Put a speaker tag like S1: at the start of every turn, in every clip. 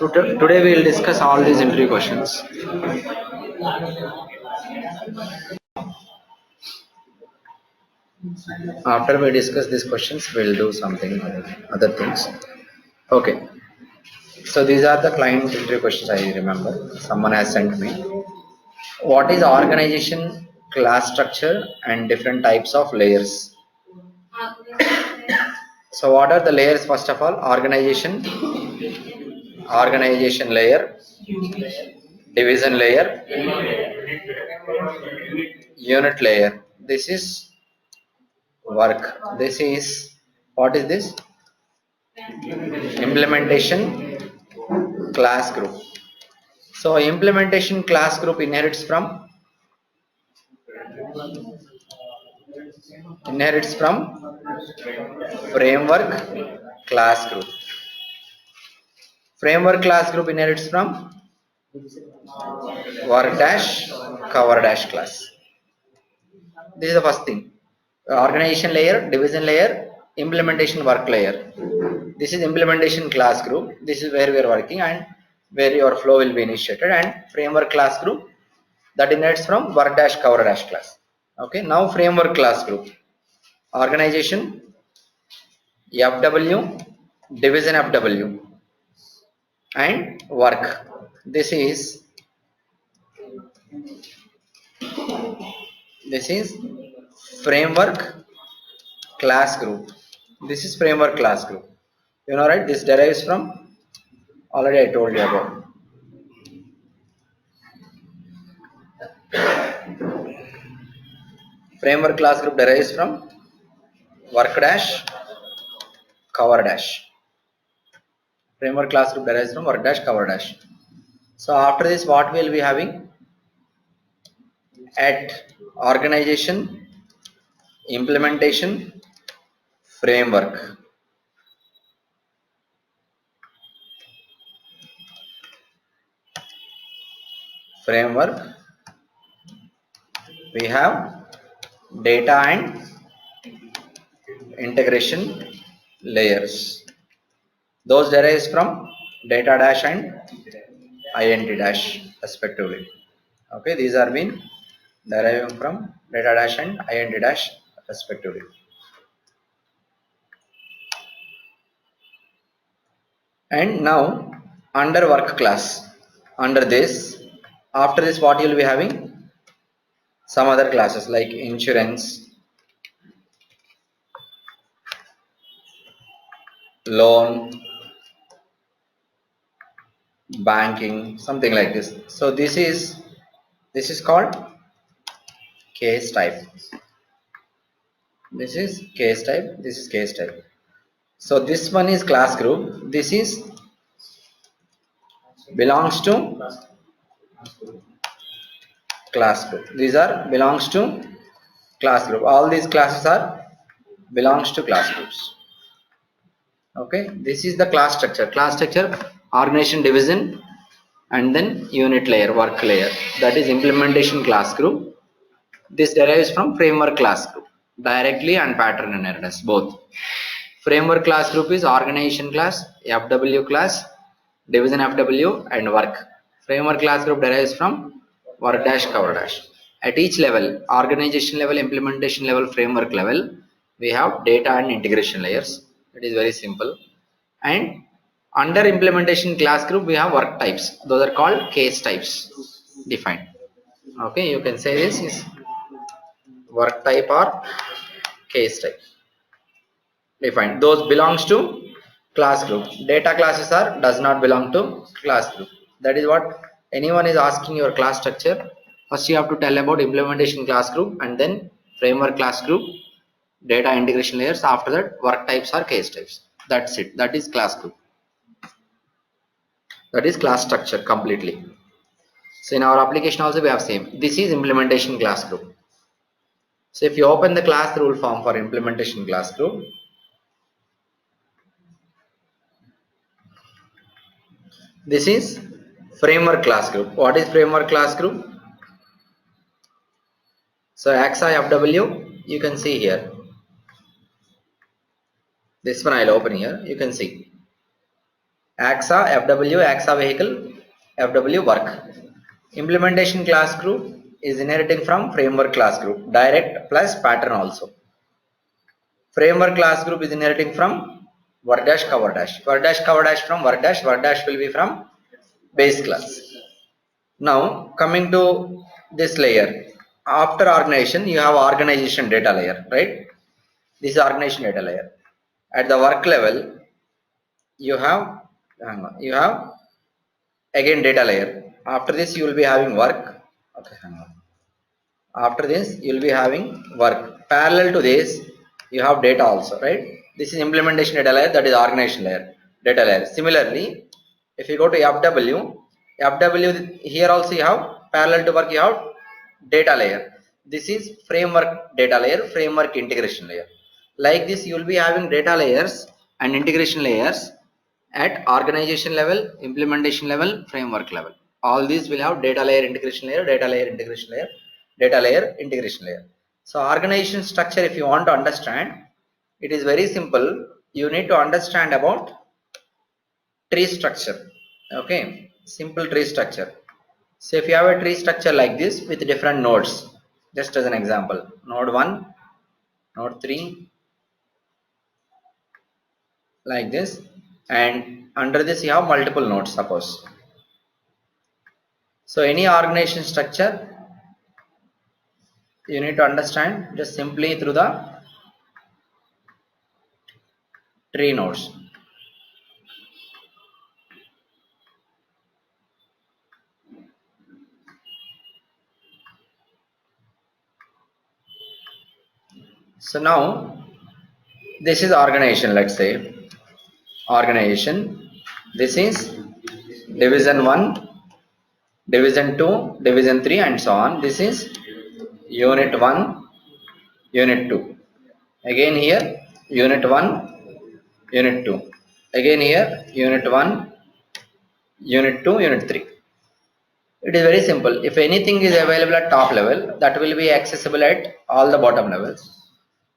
S1: So today we will discuss all these interview questions. After we discuss these questions, we'll do something other things. Okay. So these are the client interview questions I remember. Someone has sent me. What is organization, class structure, and different types of layers? So what are the layers? First of all, organization layer, division layer, unit layer. This is work. This is what is this? Implementation class group. So implementation class group inherits from framework class group. Framework class group inherits from work dash cover dash class. This is the first thing. Organization layer, division layer, implementation work layer. This is implementation class group. This is where we are working and where your flow will be initiated, and framework class group that inherits from work dash cover dash class. Okay, now framework class group. Organization FW, division FW, and work. This is framework class group. This is framework class group. You know, right? This derives from, already I told you about. Framework class group derives from work dash cover dash. Framework class group derives from work dash cover dash. So after this, what we will be having? At organization, implementation, framework. We have data and integration layers. Those derives from data dash and int dash respectively. Okay, these are been deriving from data dash and int dash respectively. And now under work class, under this, after this, what you will be having? Some other classes like insurance, loan, banking, something like this. So this is called case type. This is case type. This is case type. So this one is class group. This is belongs to class group. These are belongs to class group. All these classes are belongs to class groups. Okay, this is the class structure. Class structure, organization, division, and then unit layer, work layer. That is implementation class group. This derives from framework class group directly and pattern inheritance both. Framework class group is organization class, FW class, division FW, and work. Framework class group derives from work dash cover dash. At each level, organization level, implementation level, framework level, we have data and integration layers. It is very simple. And under implementation class group, we have work types. Those are called case types defined. Okay, you can say this is work type or case type defined. Those belongs to class group. Data classes are does not belong to class group. That is what anyone is asking your class structure. First you have to tell about implementation class group and then framework class group, data integration layers. After that, work types or case types. That's it. That is class group. That is class structure completely. So in our application also we have same. This is implementation class group. So if you open the class rule form for implementation class group, this is framework class group. What is framework class group? So XI FW, you can see here. This one I'll open here. You can see AXA FW, AXA vehicle, FW work. Implementation class group is inheriting from framework class group, direct plus pattern also. Framework class group is inheriting from work dash cover dash, work dash cover dash from work dash will be from base class. Now coming to this layer, after organization you have organization data layer, right? This is organization data layer. At the work level you have you have again data layer. After this you will be having work. Okay, hang on. After this you will be having work. Parallel to this you have data also, right? This is implementation data layer, that is organization layer, data layer. Similarly, if you go to FW, here also you have parallel to work, you have data layer. This is framework data layer, framework integration layer. Like this you will be having data layers and integration layers at organization level, implementation level, framework level. All these will have data layer, integration layer, data layer, integration layer, data layer, integration layer. So organization structure, if you want to understand, it is very simple. You need to understand about tree structure. Okay, simple tree structure. So if you have a tree structure like this with different nodes, just as an example, node 1, node 3, like this, and under this you have multiple nodes, suppose. So any organization structure you need to understand just simply through the tree nodes. So now this is organization, let's say organization. This is division 1, division 2, division 3 and so on. This is unit 1, unit 2. Again here unit 1, unit 2. Again here unit 1, unit 2, unit 3. It is very simple. If anything is available at top level, that will be accessible at all the bottom levels.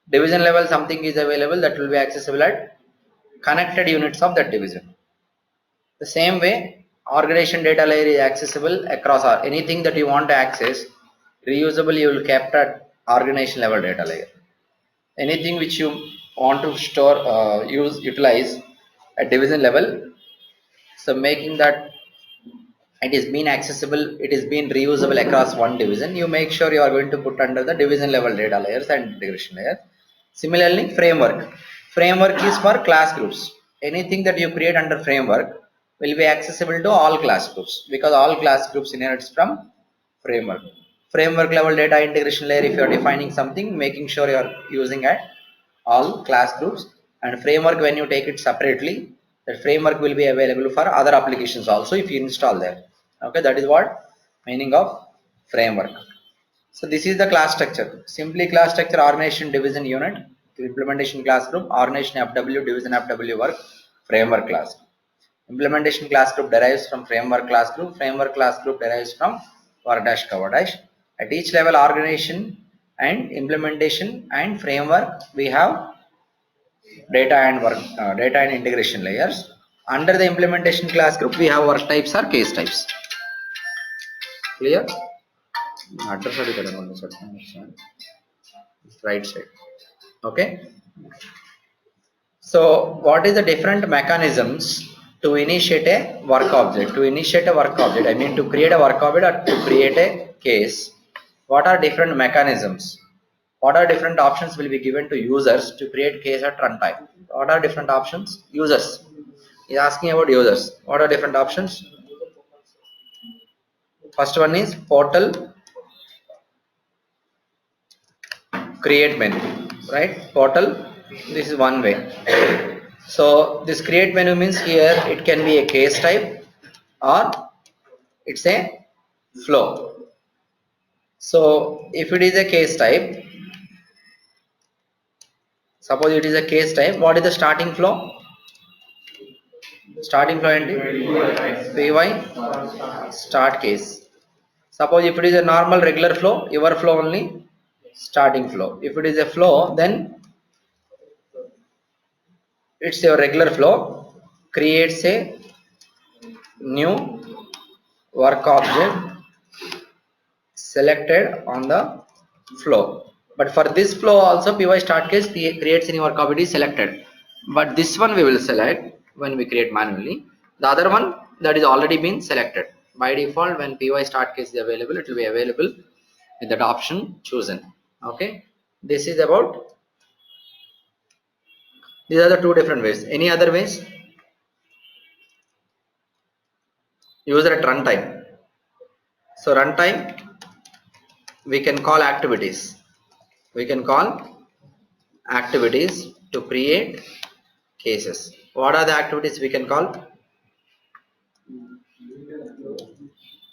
S1: Division level, something is available, that will be accessible at connected units of that division. The same way organization data layer is accessible across anything that you want to access reusable, you will kept at organization level data layer. Anything which you want to store, utilize at division level, so making that it is being accessible, it is being reusable across one division, you make sure you are going to put under the division level data layers and integration layer. Similarly, framework is for class groups. Anything that you create under framework will be accessible to all class groups, because all class groups inherits from framework level data integration layer. If you are defining something, making sure you are using at all class groups. And framework, when you take it separately, that framework will be available for other applications also if you install there. Okay, that is what meaning of framework. So this is the class structure. Simply class structure: organization, division, unit, implementation class group, organization FW, division FW, work, framework class. Implementation class group derives from framework class group, framework class group derives from work dash cover dash. At each level, organization and implementation and framework, we have data and work, data and integration layers. Under the implementation class group, we have work types or case types. Clear? Address right side. Okay. So what is the different mechanisms to initiate a work object? To initiate a work object, I mean to create a work object or to create a case, what are different mechanisms? What are different options will be given to users to create case at runtime? What are different options? Users. He is asking about users. What are different options? First one is portal create menu, right? Portal, this is one way. So this create menu means here it can be a case type or it's a flow. So if it is a case type, suppose it is a case type, what is the starting flow? Starting flow and py start case. Suppose if it is a normal regular flow, your flow only starting flow. If it is a flow, then it's your regular flow creates a new work object selected on the flow. But for this flow also py start case creates any work object is selected, but this one we will select when we create manually. The other one that is already been selected by default. When py start case is available, it will be available with that option chosen. Okay, this is about, these are the two different ways. Any other ways? Use at runtime. So runtime, we can call activities. We can call activities to create cases. What are the activities we can call?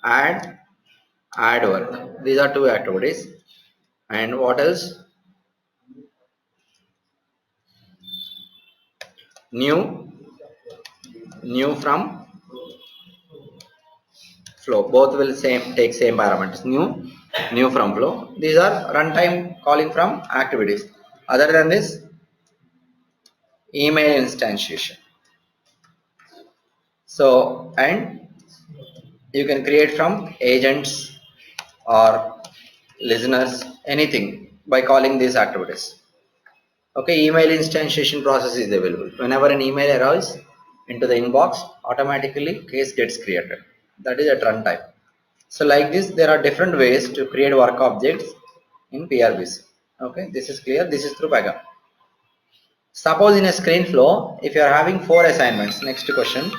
S1: Add, add work. These are two activities. And what else? New, new from flow. Both will take same parameters. New from flow. These are runtime calling from activities. Other than this, email instantiation. So, and you can create from agents or listeners, anything by calling these activities. Okay, email instantiation process is available. Whenever an email arrives into the inbox, automatically case gets created. That is at runtime. So like this, there are different ways to create work objects in PRBC. Okay, this is clear. This is through Pega. Suppose in a screen flow, if you are having 4 assignments, next question.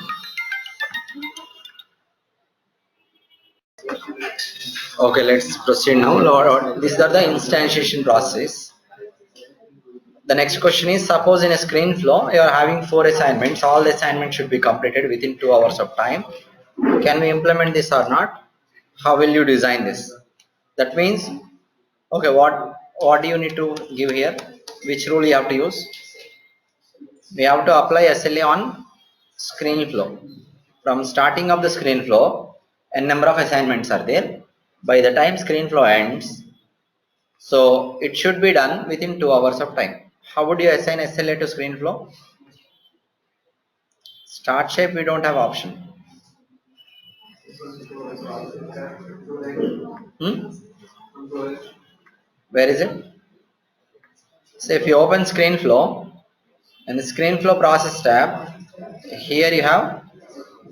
S1: Okay, let's proceed now. These are the instantiation process. The next question is, suppose in a screen flow you are having 4 assignments. All the assignments should be completed within 2 hours of time. Can we implement this or not? How will you design this? That means, okay, what do you need to give here? Which rule you have to use? We have to apply SLA on screen flow. From starting of the screen flow, a number of assignments are there. By the time screen flow ends, so it should be done within 2 hours of time. How would you assign SLA to screen flow? Start shape, we don't have option. Where is it? So if you open screen flow, in the screen flow process tab, here you have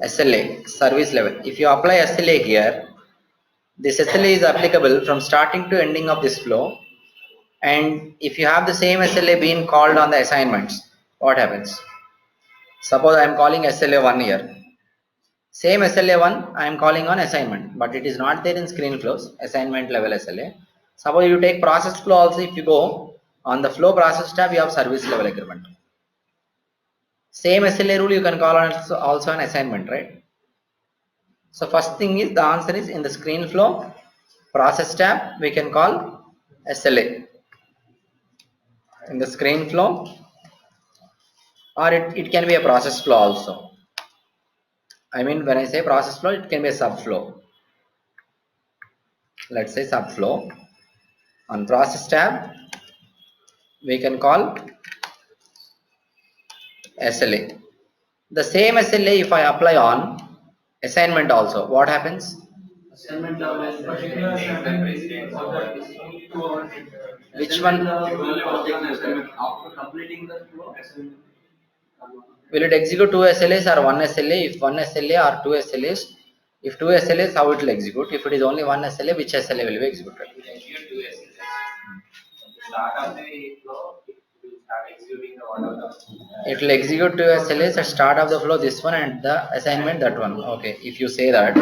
S1: SLA, service level. If you apply SLA here, this SLA is applicable from starting to ending of this flow. And if you have the same SLA being called on the assignments, what happens? Suppose I am calling SLA 1 here. Same SLA 1 I am calling on assignment, but it is not there in screen flows, assignment level SLA. Suppose you take process flow also, if you go on the flow process tab, you have service level agreement. Same SLA rule you can call on also an assignment, right? So first thing is, the answer is in the screen flow process tab, we can call SLA. In the screen flow, or it can be a process flow also. I mean, when I say process flow, it can be a subflow. Let's say subflow. On process tab, we can call SLA. The same SLA if I apply on assignment also, what happens? Assignment level is which one? After completing the flow, will it execute 2 SLAs or 1 SLA? If 1 SLA or 2 SLAs? If 2 SLAs, how it will execute? If it is only 1 SLA, which SLA will be executed? It will execute 2 SLAs. Start of the flow, it will start executing the one of the. It will execute 2 SLAs at start of the flow, this one, and the assignment, that one. Okay, if you say that,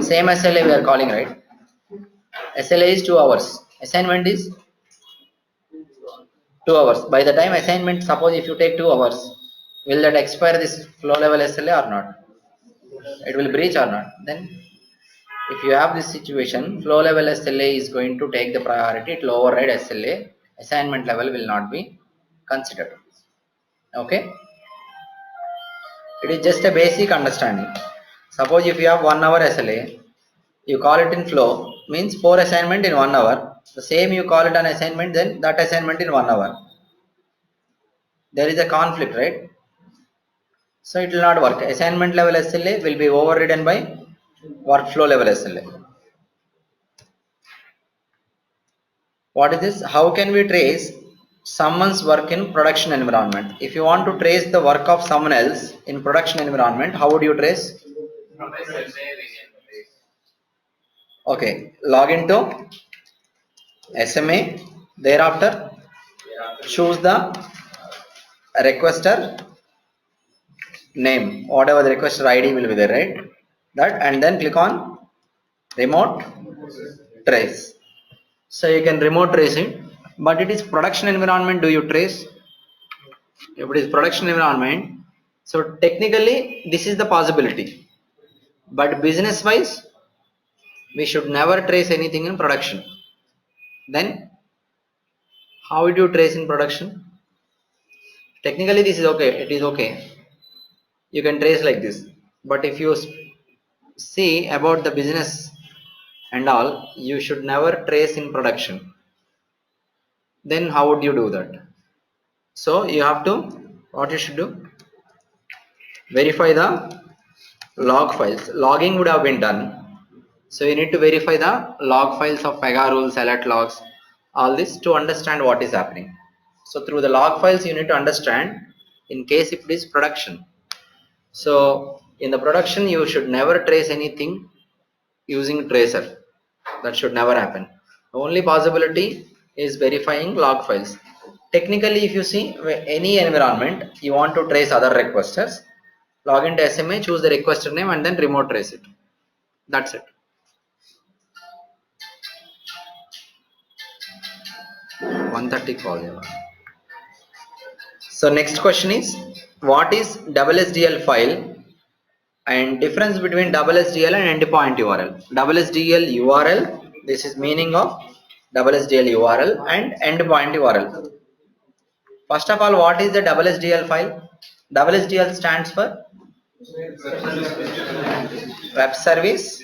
S1: same SLA we are calling, right? SLA is 2 hours. Assignment is 2 hours. By the time assignment, suppose if you take 2 hours, will that expire this flow level SLA or not? It will breach or not? Then if you have this situation, flow level SLA is going to take the priority, it will override SLA, assignment level will not be considered. Okay, it is just a basic understanding. Suppose if you have 1 hour SLA, you call it in flow, means 4 assignment in 1 hour. The same you call it an assignment, then that assignment in 1 hour. There is a conflict, right? So it will not work. Assignment level SLA will be overridden by workflow level SLA. What is this? How can we trace someone's work in production environment? If you want to trace the work of someone else in production environment, how would you trace? Okay, log into SMA. Thereafter, choose the requester name, whatever the requester ID will be there, right? That, and then click on remote trace. So you can remote trace it, but it is production environment. Do you trace? If it is production environment, so technically this is the possibility, but business wise, we should never trace anything in production. Then how would you trace in production? Technically this is okay, it is okay, you can trace like this, but if you see about the business and all, you should never trace in production. Then how would you do that? So you have to, what you should do, verify the log files. Logging would have been done, so you need to verify the log files of Pega rules, alert logs, all this to understand what is happening. So through the log files you need to understand in case if it is production. So in the production you should never trace anything using tracer. That should never happen. The only possibility is verifying log files. Technically, if you see any environment, you want to trace other requesters, log into SMA, choose the requester name, and then remote trace it. That's it. 130 call. So next question is, what is SSDL file and difference between SSDL and endpoint URL? SSDL URL, this is meaning of SSDL URL and endpoint URL. First of all, what is the SSDL file? SSDL stands for Web Service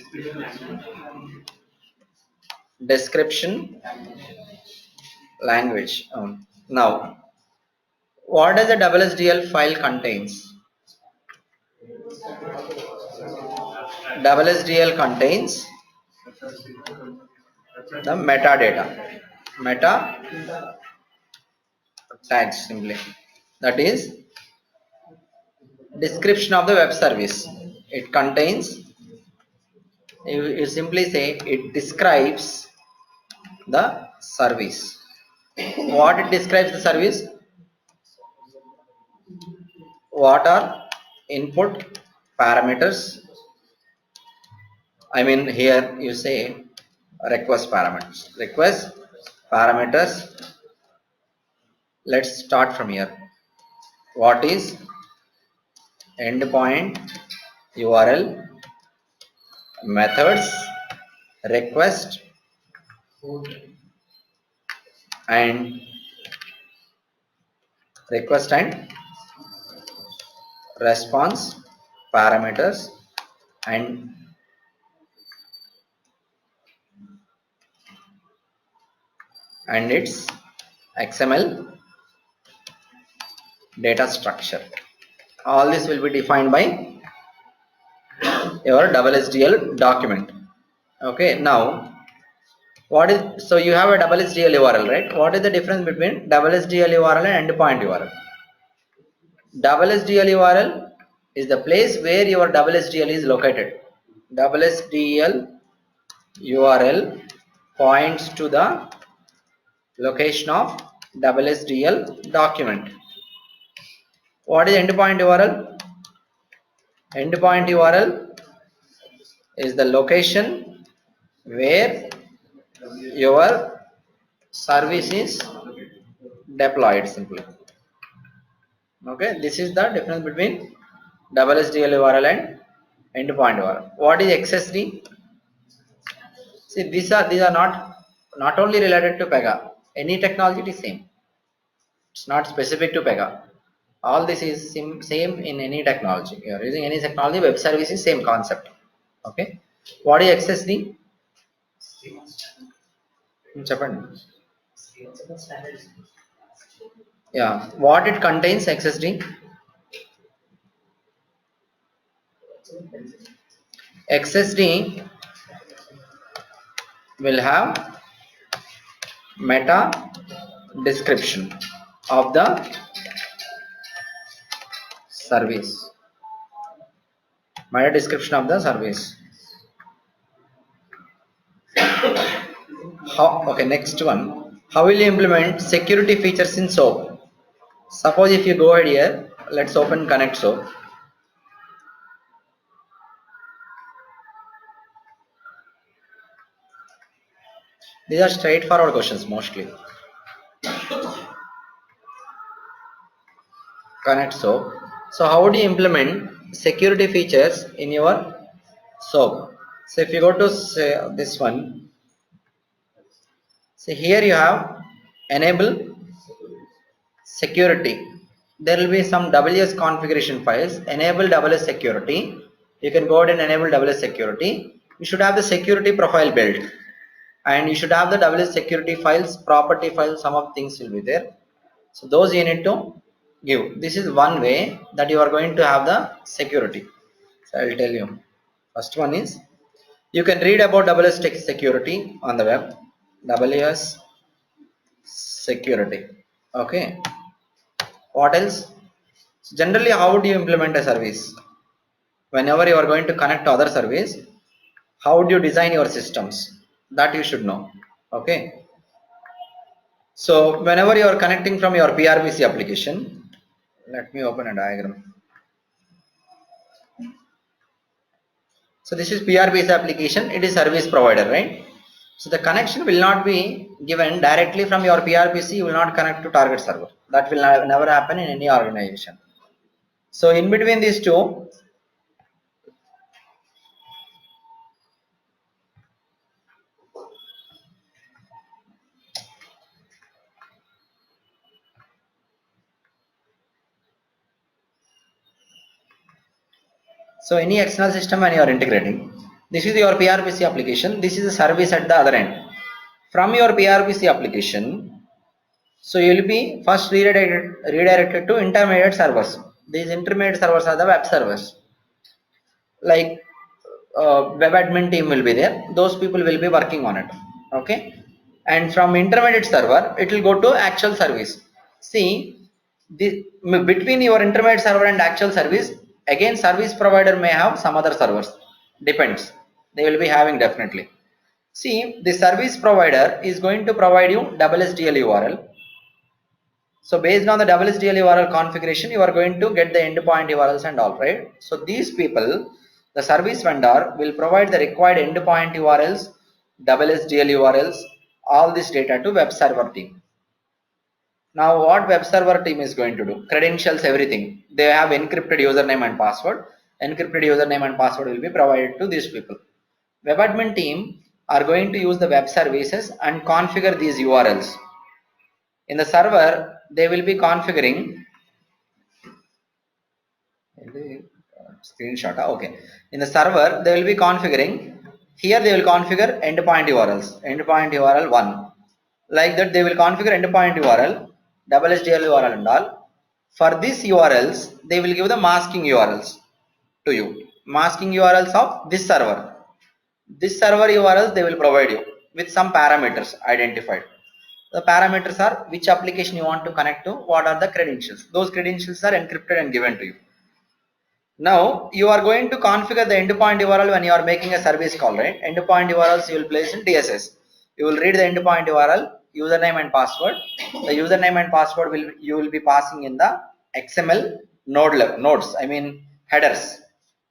S1: Description Language. Now, what does the SSDL file contains? SSDL contains the metadata, meta tags simply. That is description of the web service. It contains, you simply say it describes the service. What it describes the service? What are input parameters? I mean here you say request parameters. Request parameters. Let's start from here. What is endpoint URL, methods, request, and response parameters, and its XML data structure. All this will be defined by your SSDL document. Okay, now what is, so you have a SSDL URL, right? What is the difference between SSDL URL and endpoint URL? SSDL URL is the place where your SSDL is located. SSDL URL points to the location of SSDL document. What is endpoint URL? Endpoint URL is the location where your service is deployed simply. Okay, this is the difference between SSDL URL and endpoint URL. What is XSD? See, these are not only related to Pega. Any technology is same. It's not specific to Pega. All this is same in any technology. You are using any technology, web service is same concept. Okay. What is XSD? Japan. Yeah. What it contains XSD? XSD will have meta description of the service. Meta description of the service. Okay, next one. How will you implement security features in SOAP? Suppose if you go ahead here, let's open Connect SOAP. These are straightforward questions mostly. Connect SOAP. So how do you implement security features in your SOAP? So if you go to say this one, so here you have enable security. There will be some WS configuration files. Enable WS security. You can go ahead and enable WS security. You should have the security profile built, and you should have the WS security files, property files. Some of things will be there. So those you need to give. This is one way that you are going to have the security. So I will tell you. First one is you can read about WS security on the web. WS security. Okay. What else? So generally, how do you implement a service? Whenever you are going to connect to other service, how do you design your systems? That you should know. Okay. So whenever you are connecting from your PRBC application, let me open a diagram. So this is PRBC application. It is service provider, right? So the connection will not be given directly from your PRBC. You will not connect to target server. That will never happen in any organization. So in between these two, so any external system when you are integrating, this is your PRBC application. This is a service at the other end. From your PRBC application, so you will be first redirected to intermediate servers. These intermediate servers are the web servers. Like web admin team will be there. Those people will be working on it. Okay. And from intermediate server, it will go to actual service. See, between your intermediate server and actual service, again service provider may have some other servers. Depends. They will be having definitely. See, the service provider is going to provide you WSDL URL. So based on the WSDL URL configuration, you are going to get the endpoint URLs and all, right? So these people, the service vendor will provide the required endpoint URLs, WSDL URLs, all this data to web server team. Now what web server team is going to do? Credentials, everything. They have encrypted username and password. Encrypted username and password will be provided to these people. Web admin team are going to use the web services and configure these URLs. In the server, they will be configuring screenshot. Okay. In the server, they will be configuring. Here they will configure endpoint URLs. Endpoint URL 1. Like that, they will configure endpoint URL, WSDL URL and all. For these URLs, they will give the masking URLs to you. Masking URLs of this server. This server URLs they will provide you with some parameters identified. The parameters are which application you want to connect to, what are the credentials. Those credentials are encrypted and given to you. Now you are going to configure the endpoint URL when you are making a service call, right? Endpoint URLs you will place in DSS. You will read the endpoint URL, username and password. The username and password you will be passing in the XML nodes. I mean headers.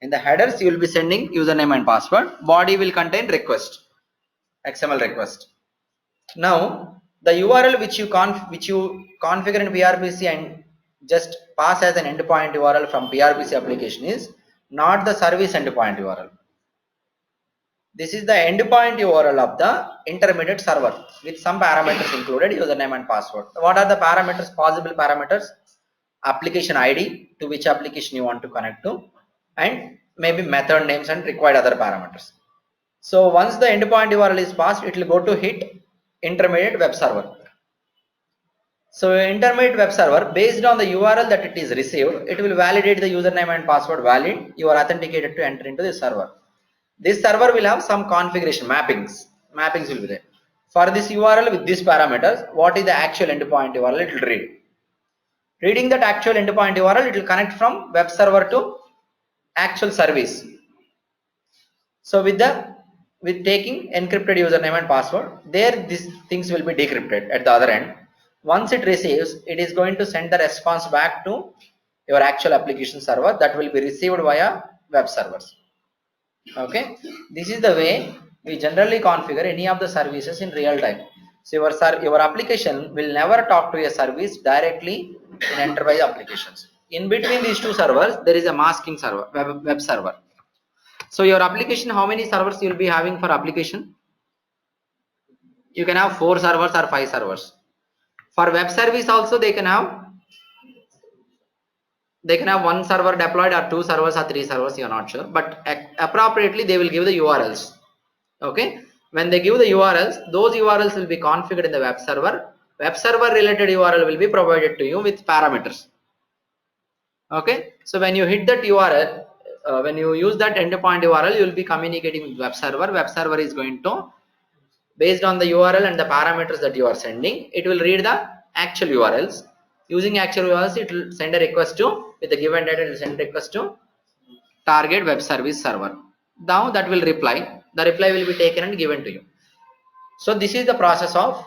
S1: In the headers you will be sending username and password. Body will contain request, XML request. Now the URL which you configure in PRBC and just pass as an endpoint URL from PRBC application is not the service endpoint URL. This is the endpoint URL of the intermediate server with some parameters included, username and password. What are the parameters, possible parameters? Application ID, to which application you want to connect to, and maybe method names and required other parameters. So once the endpoint URL is passed, it will go to hit intermediate web server. So intermediate web server, based on the URL that it is received, it will validate the username and password valid. You are authenticated to enter into this server. This server will have some configuration mappings. Mappings will be there. For this URL with these parameters, what is the actual endpoint URL? It will read. Reading that actual endpoint URL, it will connect from web server to actual service. So with taking encrypted username and password, there these things will be decrypted at the other end. Once it receives, it is going to send the response back to your actual application server that will be received via web servers. Okay, this is the way we generally configure any of the services in real time. So your application will never talk to a service directly in enterprise applications. In between these two servers, there is a masking server, web server. So your application, how many servers you will be having for application? You can have 4 servers or 5 servers. For web service also they can have 1 server deployed or 2 servers or 3 servers, you are not sure, but appropriately they will give the URLs. Okay, when they give the URLs, those URLs will be configured in the web server. Web server related URL will be provided to you with parameters. Okay, so when you hit that URL, when you use that endpoint URL, you will be communicating with web server. Web server is going to, based on the URL and the parameters that you are sending, it will read the actual URLs. Using actual URLs, it will send a request to, with the given data, it will send a request to target web service server. Now that will reply. The reply will be taken and given to you. So this is the process of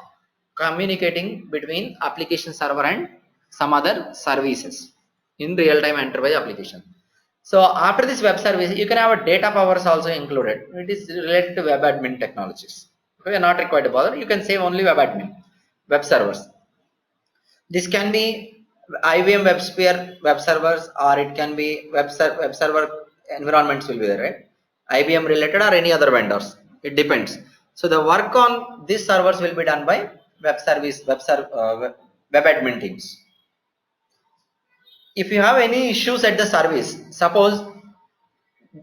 S1: communicating between application server and some other services in real-time enterprise application. So after this web service, you can have a data powers also included. It is related to web admin technologies. We are not required to bother. You can say only web admin, web servers. This can be IBM WebSphere web servers, or it can be web server environments will be there, right? IBM related or any other vendors. It depends. So the work on these servers will be done by web service, web admin teams. If you have any issues at the service, suppose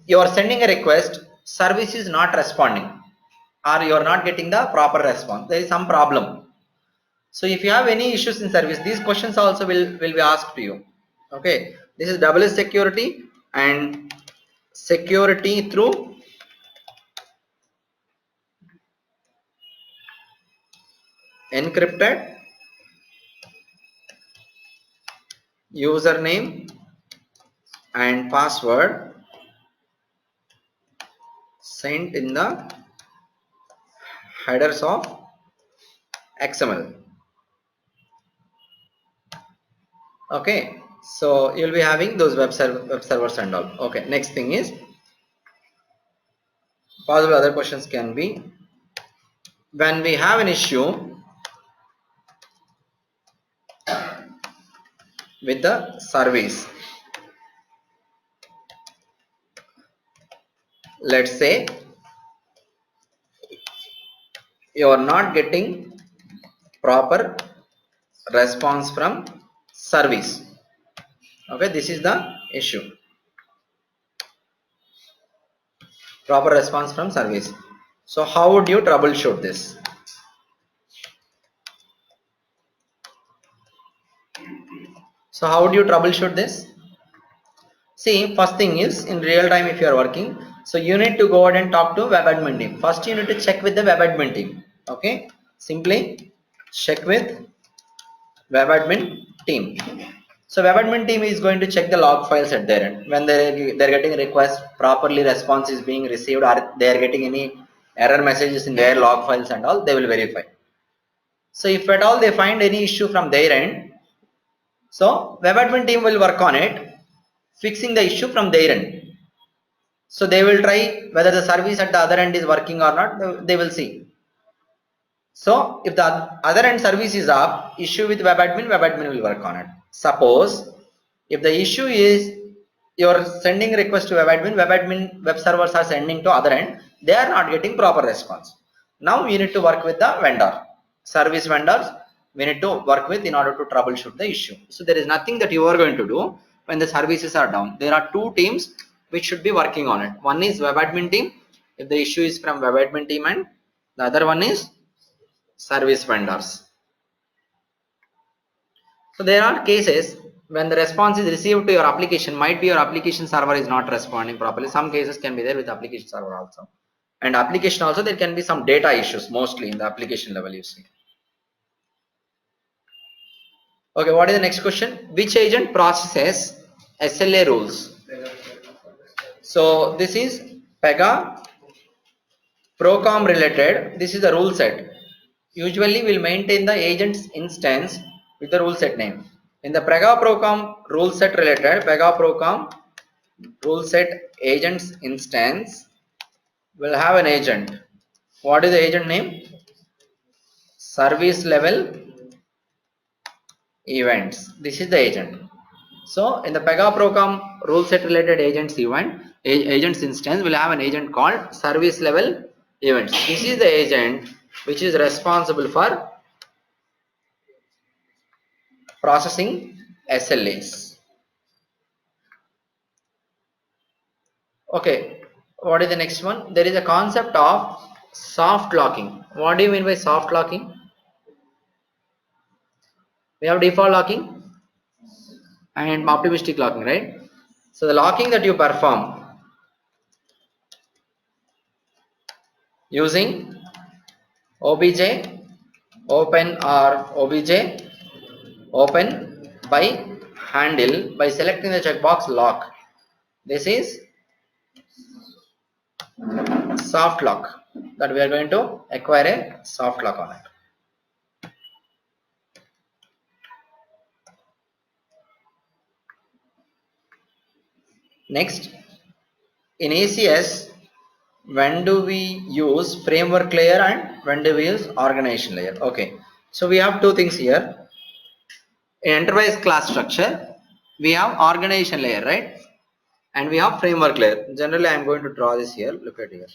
S1: you are sending a request, service is not responding, or you are not getting the proper response, there is some problem. So if you have any issues in service, these questions also will be asked to you. Okay, this is double security and security through encrypted username and password sent in the headers of XML. Okay, so you'll be having those web servers and all. Okay, next thing is, possible other questions can be, when we have an issue with the service, let's say you are not getting proper response from service. Okay, this is the issue, proper response from service. So how would you troubleshoot this? So how would you troubleshoot this? See, first thing is, in real time if you are working, so you need to go ahead and talk to web admin team. First you need to check with the web admin team. Okay, simply check with web admin team. So web admin team is going to check the log files at their end. When they're getting a request, properly response is being received, or they are getting any error messages in their log files and all, they will verify. So if at all they find any issue from their end, so web admin team will work on it, fixing the issue from their end. So they will try whether the service at the other end is working or not, they will see. So if the other end service is up, issue with web admin will work on it. Suppose if the issue is you're sending request to web admin, web servers are sending to other end, they are not getting proper response. Now we need to work with the vendor, service vendors we need to work with in order to troubleshoot the issue. So there is nothing that you are going to do when the services are down. There are two teams which should be working on it. One is web admin team, if the issue is from web admin team, and the other one is service vendors. So there are cases when the response is received to your application, might be your application server is not responding properly. Some cases can be there with application server also. And application also, there can be some data issues mostly in the application level, you see. Okay, what is the next question? Which agent processes SLA rules? So this is Pega Procom related. This is the rule set. Usually we'll maintain the agent's instance with the rule set name. In the Pega Procom rule set related, Pega Procom rule set agent's instance will have an agent. What is the agent name? Service level events. This is the agent. So in the Pega Procom rule set related agents agents instance will have an agent called service level events. This is the agent which is responsible for processing SLAs. Okay, what is the next one? There is a concept of soft locking. What do you mean by soft locking? We have default locking and optimistic locking, right? So the locking that you perform using obj open or obj open by handle by selecting the checkbox lock. This is soft lock that we are going to acquire a soft lock on it. Next, in ACS, when do we use framework layer and when do we use organization layer? Okay, so we have two things here. In enterprise class structure, we have organization layer, right? And we have framework layer. Generally, I am going to draw this here. Look at here.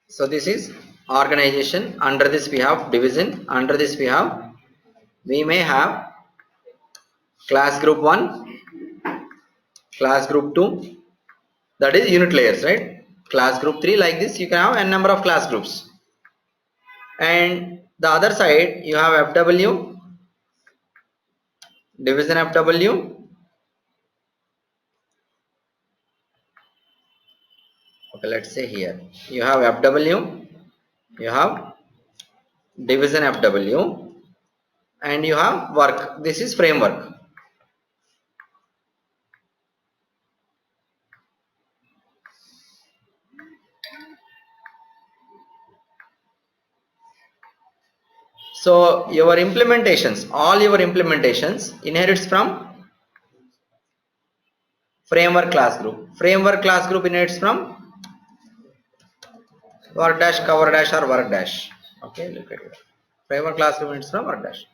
S1: So this is organization. Under this we have division. Under this we may have class group 1, class group 2, that is unit layers, right? Class group 3, like this you can have n number of class groups. And the other side you have FW, division FW, okay, let's say here you have FW, you have division FW, and you have work. This is framework. So your implementations, all your implementations inherits from framework class group. Framework class group inherits from work dash, cover dash, or work dash. Okay, look at it. Framework class group inherits from work dash.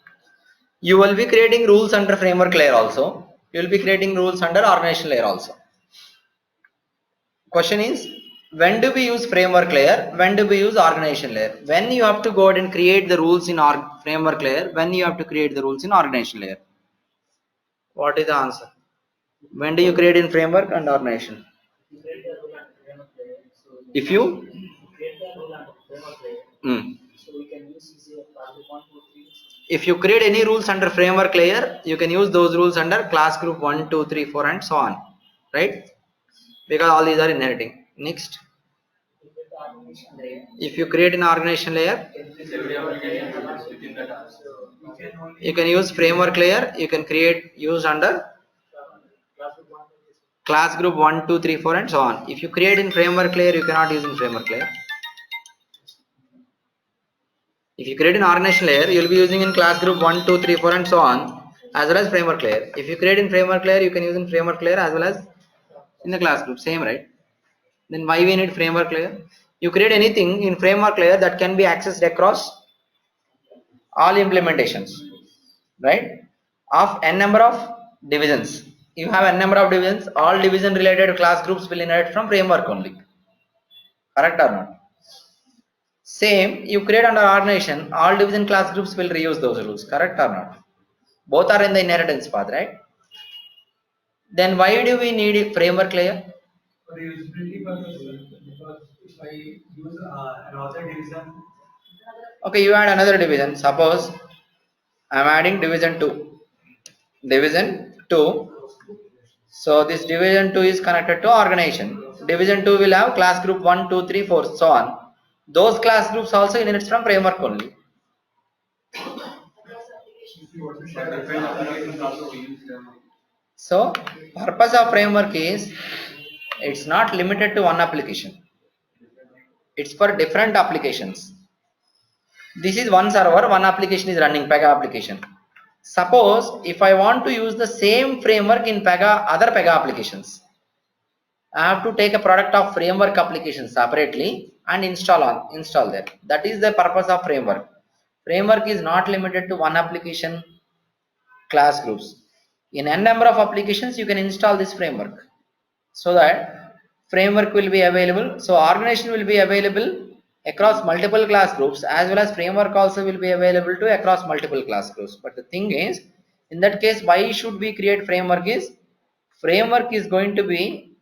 S1: You will be creating rules under framework layer also. You will be creating rules under organization layer also. Question is, when do we use framework layer? When do we use organization layer? When you have to go ahead and create the rules in our framework layer? When you have to create the rules in organization layer? What is the answer? When do you create in framework and organization? If you if you create any rules under framework layer, you can use those rules under class group 1, 2, 3, 4 and so on, right? Because all these are inheriting. Next, if you create an organization layer, you can use framework layer, you can use under class group 1, 2, 3, 4 and so on. If you create in framework layer, you cannot use in framework layer. If you create an organization layer, you will be using in class group 1, 2, 3, 4 and so on, as well as framework layer. If you create in framework layer, you can use in framework layer as well as in the class group, same, right? Then why we need framework layer? You create anything in framework layer that can be accessed across all implementations, right? Of n number of divisions. You have n number of divisions, all division related class groups will inherit from framework only. Correct or not? Same, you create under organization, all division class groups will reuse those rules. Correct or not? Both are in the inheritance path, right? Then why do we need a framework layer? Okay, you add another division. Suppose I am adding division 2. Division 2. So this division 2 is connected to organization. Division 2 will have class group 1, 2, 3, 4, so on. Those class groups also inherits from framework only. So purpose of framework is it's not limited to one application. It's for different applications. This is one server, one application is running, Pega application. Suppose if I want to use the same framework in Pega, other Pega applications, I have to take a product of framework application separately and install that. That is the purpose of framework. Framework is not limited to one application class groups. In n number of applications, you can install this framework so that framework will be available. So organization will be available across multiple class groups, as well as framework also will be available to across multiple class groups. But the thing is, in that case, why should we create framework is, framework is going to be,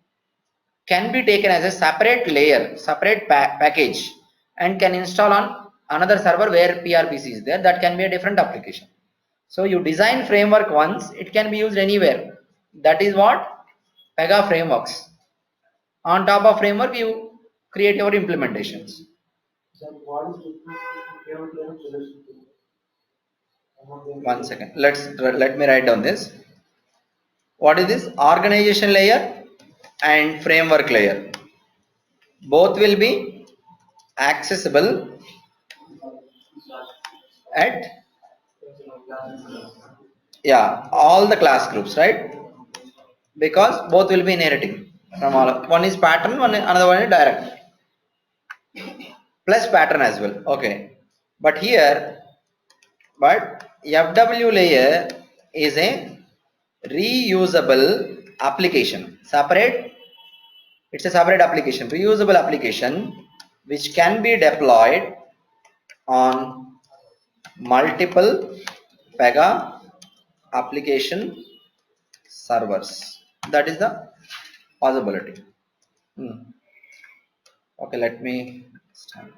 S1: can be taken as a separate layer, separate package, and can install on another server where PRPC is there. That can be a different application. So you design framework once, it can be used anywhere. That is what Pega frameworks. On top of framework, you create your implementations. One second. Let me write down this. What is this? Organization layer and framework layer. Both will be accessible at all the class groups, right? Because both will be inheriting from all. One is pattern, another one is direct. Plus pattern as well. Okay. But FW layer is a reusable application. It's a separate application, reusable application, which can be deployed on multiple Pega application servers. That is the possibility. Okay, let me start.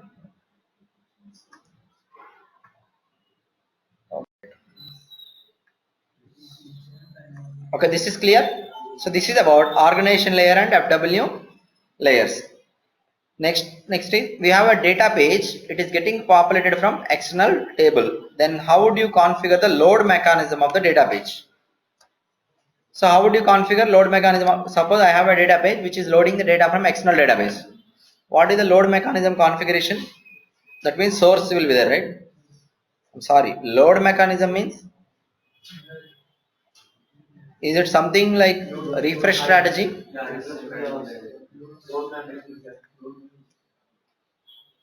S1: Okay, this is clear. So this is about organization layer and FW layers. Next is, we have a data page. It is getting populated from external table. Then how would you configure the load mechanism of the data page? So how would you configure load mechanism? Suppose I have a data page which is loading the data from external database. What is the load mechanism configuration? That means source will be there, right? I'm sorry. Load mechanism means, is it something like refresh strategy?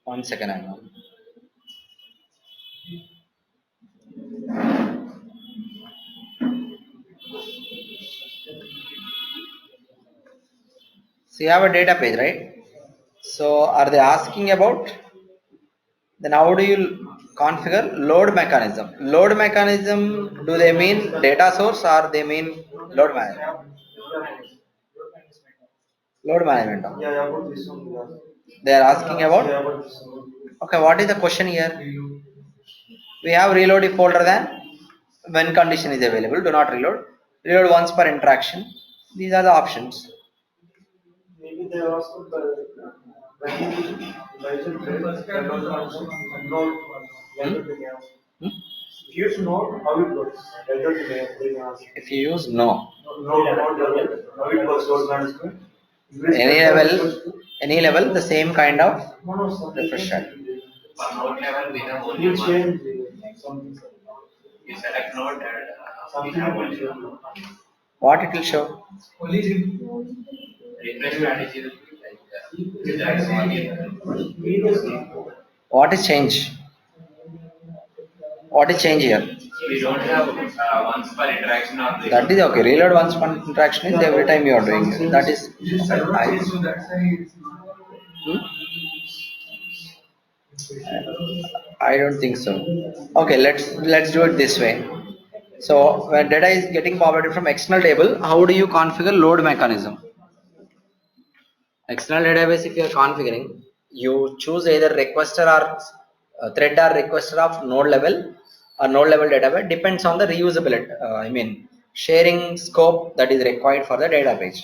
S1: One second, I know. So you have a data page, right? So are they asking about, then how do you configure load mechanism? Load mechanism, do they mean data source or they mean load management? Load management. They are asking about. Okay, what is the question here? We have reload if older than when condition is available. Do not reload. Reload once per interaction. These are the options. Maybe they also if you use no, how it works? If you use no, how it works? Any level, the same kind of refresh rate. You change something. You select node and what it will show? What is change? What is change here? We don't have once per interaction or that is okay. Reload once per interaction is every time you are doing it. That is I don't think so. Okay, let's do it this way. So when data is getting populated from external table, how do you configure load mechanism? External database, if you are configuring, you choose either requester or thread or requester of node level or node level database, depends on the reusability, sharing scope that is required for the database.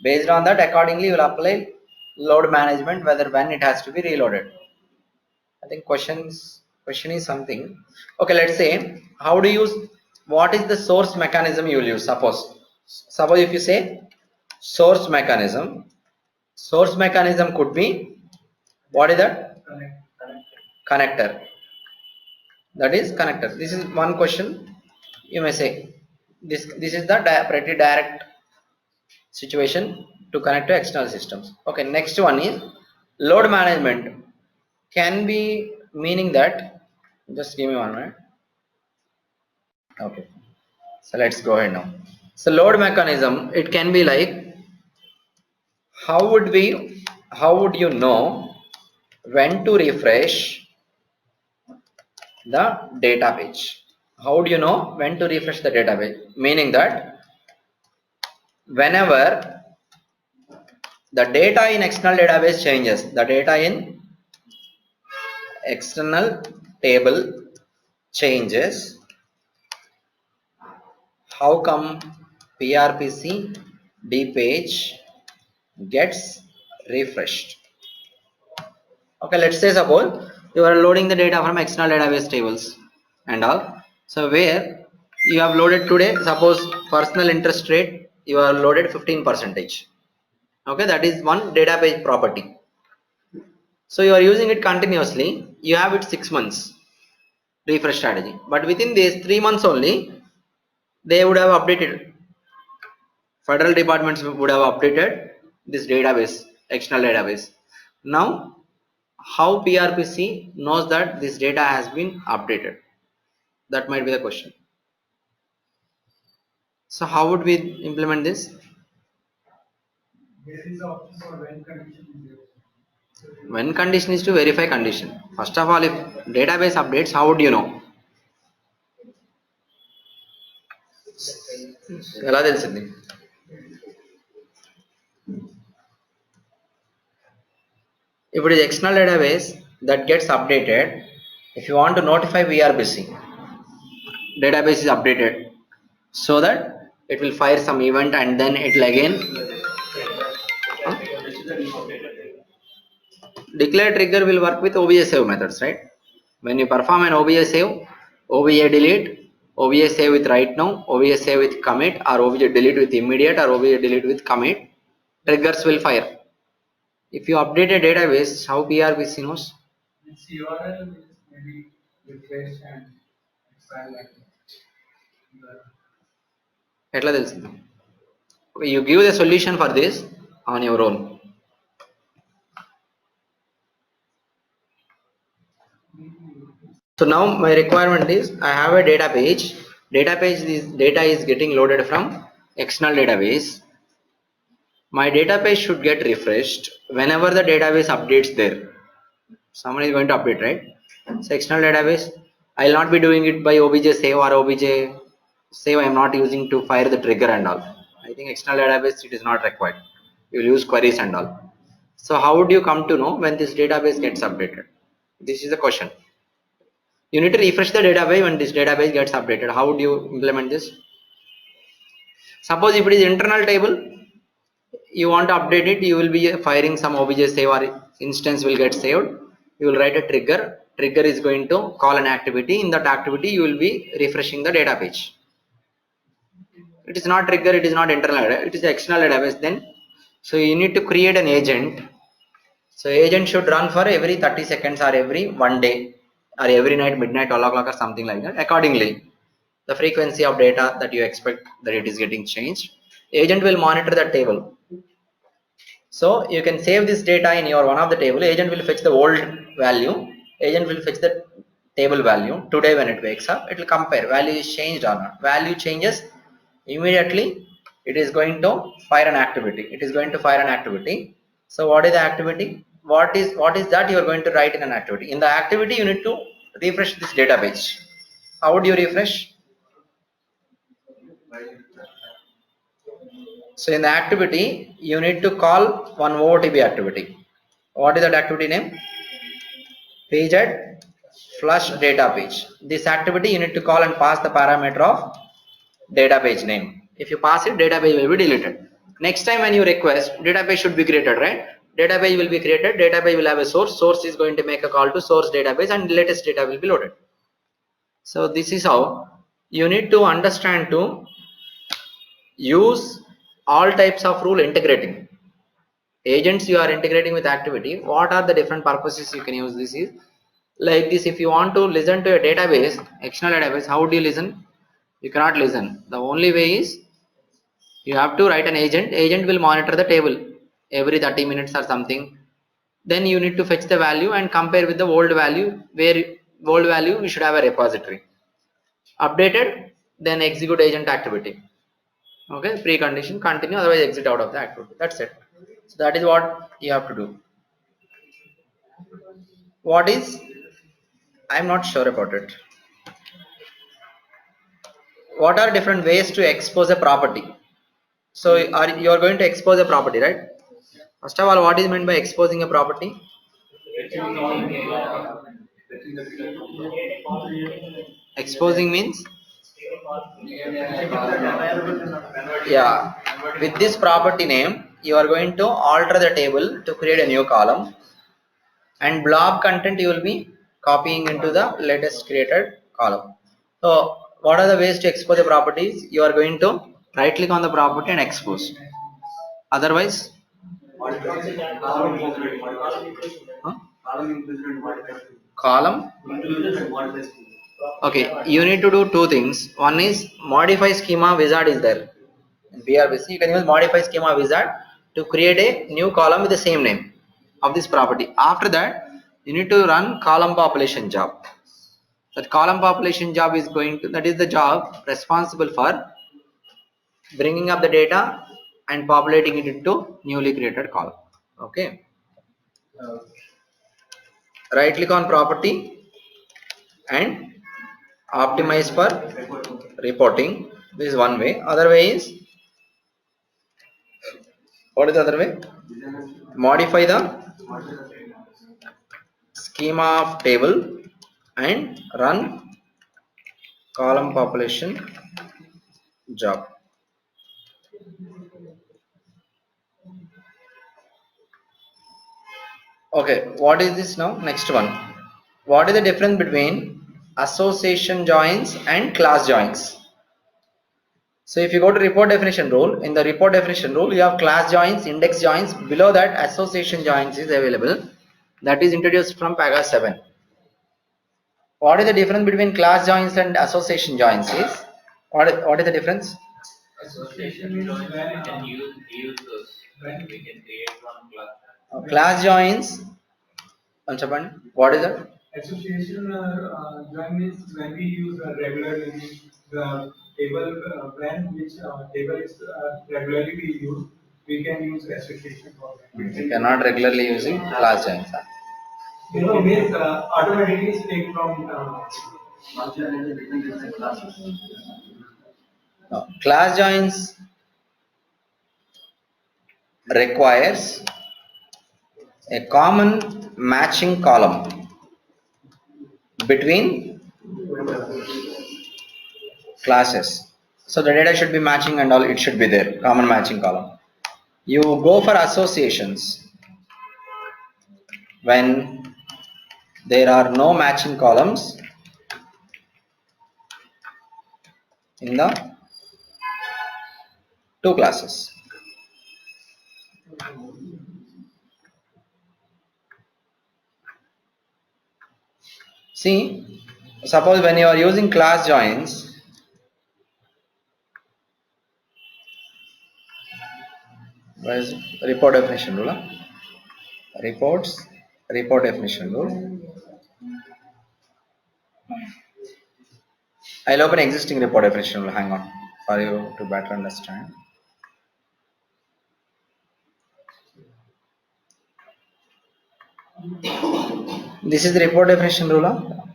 S1: Based on that, accordingly you will apply load management, whether when it has to be reloaded. I think question is something. Okay, let's say, how do you use, what is the source mechanism you will use? Suppose if you say source mechanism could be, what is that? Connector. That is connector. This is one question. You may say this is the pretty direct situation to connect to external systems. Okay, next one is load management. Can be meaning that, just give me 1 minute. Okay, so let's go ahead now. So load mechanism, it can be like, how would you know when to refresh the data page? How do you know when to refresh the database? Meaning that whenever the data in external database changes, the data in external table changes, how come PRPC D page gets refreshed? Okay, let's say suppose you are loading the data from external database tables and all. So where you have loaded today, suppose personal interest rate, you are loaded 15%. Okay, that is one database property. So you are using it continuously, you have it 6 months refresh strategy, but within these 3 months only they would have updated, federal departments would have updated this database, external database. Now how PRPC knows that this data has been updated? That might be the question. So how would we implement this?
S2: There is option for when condition is there.
S1: When condition is to verify condition. First of all, if database updates, how would you know? ఎలా తెలిసింది? If it is external database that gets updated, if you want to notify VRBC, database is updated, so that it will fire some event and then it will again declare trigger will work with OBJ save methods, right? When you perform an OBJ save, OBJ delete, OBJ save with write now, OBJ save with commit, or OBJ delete with immediate, or OBJ delete with commit, triggers will fire. If you update a database, how PRBC knows?
S2: Its URL is maybe refresh and expand like that.
S1: ఎట్లా తెలిసింది? You give the solution for this on your own. So now my requirement is, I have a data page. Data is getting loaded from external database. My database should get refreshed whenever the database updates there. Someone is going to update, right? So external database, I will not be doing it by OBJ save or OBJ save. I am not using to fire the trigger and all. I think external database, it is not required. You will use queries and all. So how would you come to know when this database gets updated? This is the question. You need to refresh the database when this database gets updated. How would you implement this? Suppose if it is internal table, you want to update it, you will be firing some OBJ save or instance will get saved. You will write a trigger. Trigger is going to call an activity. In that activity, you will be refreshing the data page. It is not trigger, it is not internal, it is external database then. So you need to create an agent. So agent should run for every 30 seconds or every 1 day or every night, midnight, 12 o'clock or something like that. Accordingly, the frequency of data that you expect that it is getting changed, agent will monitor that table. So you can save this data in your one of the table. Agent will fetch the old value. Agent will fetch the table value. Today when it wakes up, it will compare value is changed or not. Value changes, immediately it is going to fire an activity. It is going to fire an activity. So what is the activity? What is that you are going to write in an activity? In the activity, you need to refresh this database. How would you refresh? So in the activity, you need to call one OOTB activity. What is that activity name? Page at flush data page. This activity you need to call and pass the parameter of database name. If you pass it, database will be deleted. Next time when you request, database should be created, right? Database will be created, database will have a source. Source is going to make a call to source database and latest data will be loaded. So this is how you need to understand to use all types of rule integrating. Agents you are integrating with activity, what are the different purposes you can use? This is like this. If you want to listen to a database, external database, how do you listen? You cannot listen. The only way is you have to write an agent will monitor the table every 30 minutes or something. Then you need to fetch the value and compare with the old value, where old value we should have a repository updated, then execute agent activity. Okay, precondition continue, otherwise exit out of the activity. That's it. So that is what you have to do. What is, I'm not sure about it. What are different ways to expose a property? So you are going to expose a property, right? First of all, what is meant by exposing a property? Exposing means, yeah, with this property name you are going to alter the table to create a new column, and blob content you will be copying into the latest created column. So what are the ways to expose the properties? You are going to right click on the property and expose. Otherwise, huh? Column, okay, you need to do two things. One is modify schema wizard is there in PRBC. You can use modify schema wizard to create a new column with the same name of this property. After that, you need to run column population job. That column population job is going to, that is the job responsible for bringing up the data and populating it into newly created column. Okay, right click on property and optimize for reporting. This is one way. Other way is, what is the other way? Modify the schema of table and run column population job. Okay, what is this now? Next one. What is the difference between association joins and class joins? So if you go to report definition rule, in the report definition rule you have class joins, index joins. Below that association joins is available. That is introduced from Pega 7. What is the difference between class joins and association joins is? What is the difference?
S2: Association means when we can use those, when we can create one class.
S1: Class joins. What is that?
S2: Association join means when we use regularly the table when which table is regularly we use, we can use association for that.
S1: You cannot regularly using class joins.
S2: You know, means automatically take from
S1: No. Class joins requires a common matching column between classes. So the data should be matching and all, it should be there, common matching column. You go for associations when there are no matching columns in the two classes. See, suppose when you are using class joins, where is it? Report definition rule? Reports, report definition rule. I'll open existing report definition rule. Hang on, for you to better understand. This is the report definition rule.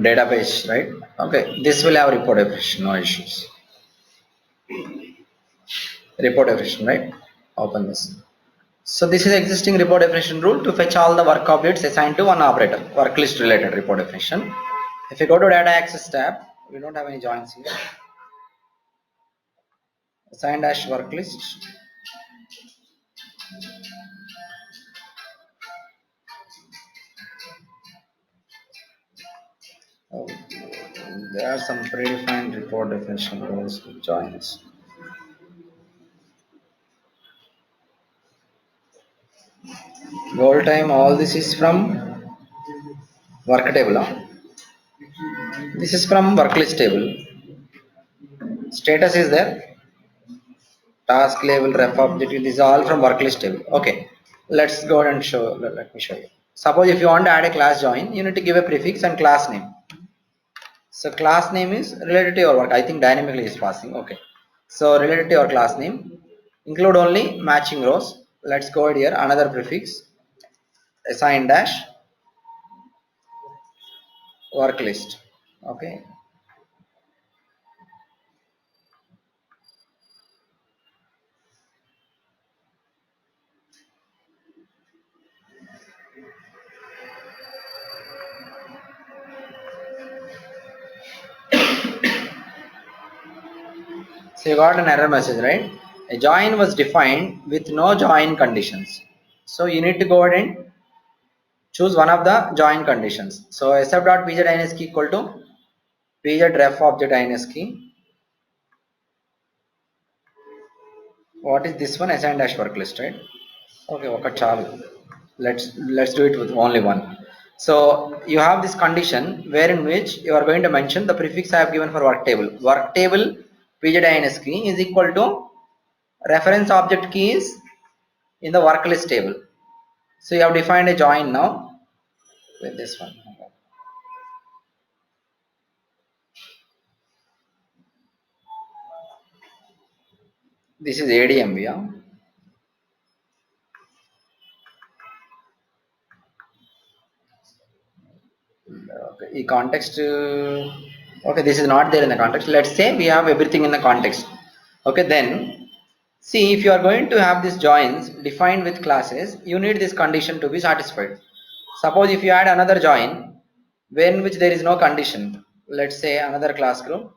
S1: database, right? Okay, this will have report definition, no issues. Report definition, right? Open this. So this is existing report definition rule to fetch all the work objects assigned to one operator, work list related report definition. If you go to data access tab, we don't have any joins here. Assign dash work list. Oh, there are some predefined report definition rules with joins. Goal time, all this is from work table. Huh? This is from work list table. Status is there. Task level, ref objective, this is all from work list table. Okay, let's go and show. Let me show you. Suppose if you want to add a class join, you need to give a prefix and class name. So class name is related to your work. I think dynamically is passing. Okay. So related to your class name, include only matching rows. Let's go here. Another prefix. Assign dash work list. Okay. So you got an error message, right? A join was defined with no join conditions. So you need to go ahead and choose one of the join conditions. So sf.pj equal to pj ref object ins key. What is this one? Assign dash work list, right? Okay, okay, chalu. Let's do it with only one. So you have this condition where in which you are going to mention the prefix I have given for work table. Work table pjdins key is equal to reference object keys in the work list table. So you have defined a join now with this one. This is ADM, yeah. Okay, in context, okay, this is not there in the context. Let's say we have everything in the context. Okay, then see, if you are going to have these joins defined with classes, you need this condition to be satisfied. Suppose if you add another join, when which there is no condition, let's say another class group.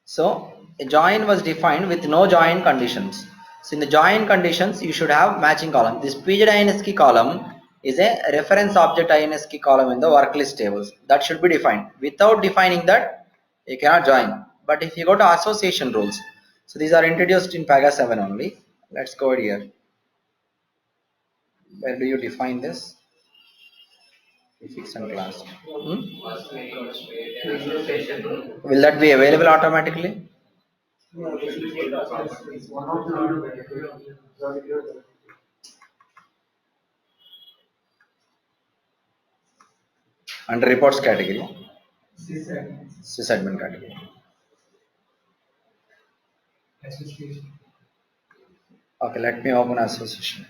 S1: So a join was defined with no join conditions. So in the join conditions, you should have matching column. This pjdins column is a reference object ins column in the work list tables. That should be defined. Without defining that, you cannot join. But if you go to association rules, so these are introduced in Pega 7 only. Let's go here. Where do you define this? Prefix and class. Will that be available automatically? Under reports category, sysadmin category. Okay, let me open association.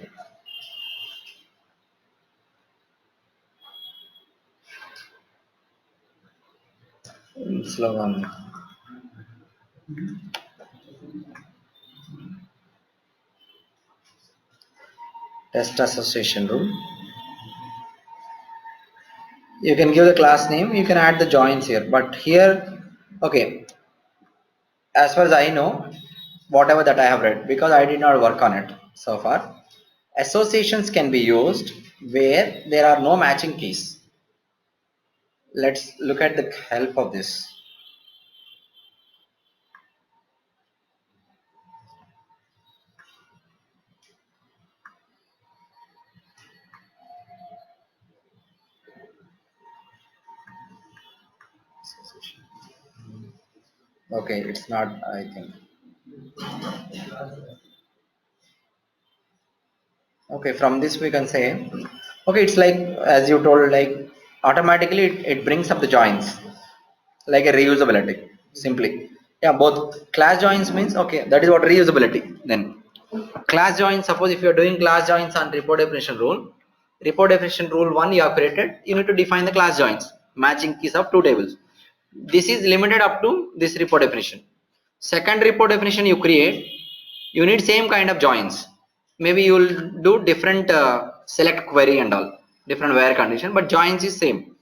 S1: Slow on. Test association rule. You can give the class name, you can add the joins here, but here, okay, as far as I know, whatever that I have read, because I did not work on it so far, associations can be used where there are no matching keys. Let's look at the help of this. Okay, it's not, I think. Okay, from this we can say, okay, it's like, as you told, like automatically it brings up the joins, like a reusability, simply. Yeah, both. Class joins means, okay, that is what reusability. Then class joins, suppose if you are doing class joins on report definition rule, report definition rule 1 you have created, you need to define the class joins, matching keys of two tables. This is limited up to this report definition. Second report definition you create, you need same kind of joins. Maybe you will do different select query and all, different where condition, but joins is same.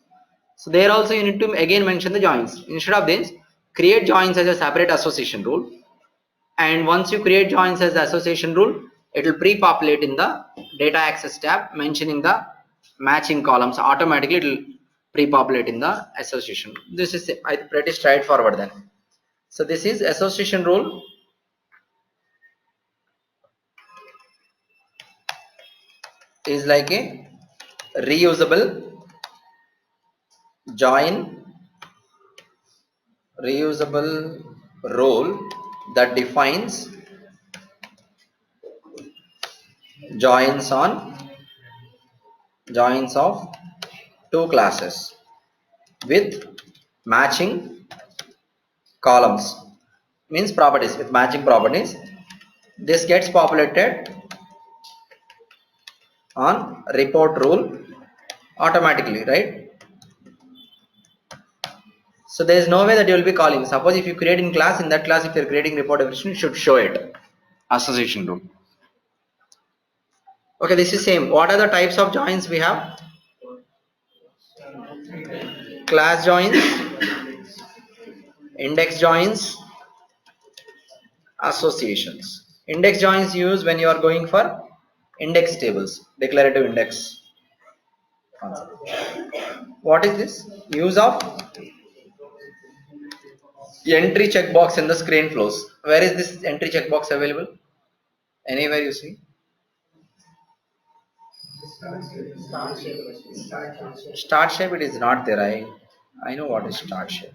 S1: So there also you need to again mention the joins. Instead of this, create joins as a separate association rule, and once you create joins as the association rule, it will pre-populate in the data access tab mentioning the matching columns. Automatically it will pre-populate in the association. This is pretty straightforward then. So this is association rule. Is like a reusable join, reusable role that defines joins of two classes with matching columns, means properties with matching properties. This gets populated on report rule automatically, right? So there is no way that you will be calling. Suppose if you create in class, in that class if you are creating report definition, you should show it association rule. Okay, this is same. What are the types of joins we have? Class joins, index joins, associations. Index joins used when you are going for index tables, declarative index concept. What is this? Use of entry checkbox in the screen flows. Where is this entry checkbox available? Anywhere you see? Start shape, it is not there. I know what is start shape.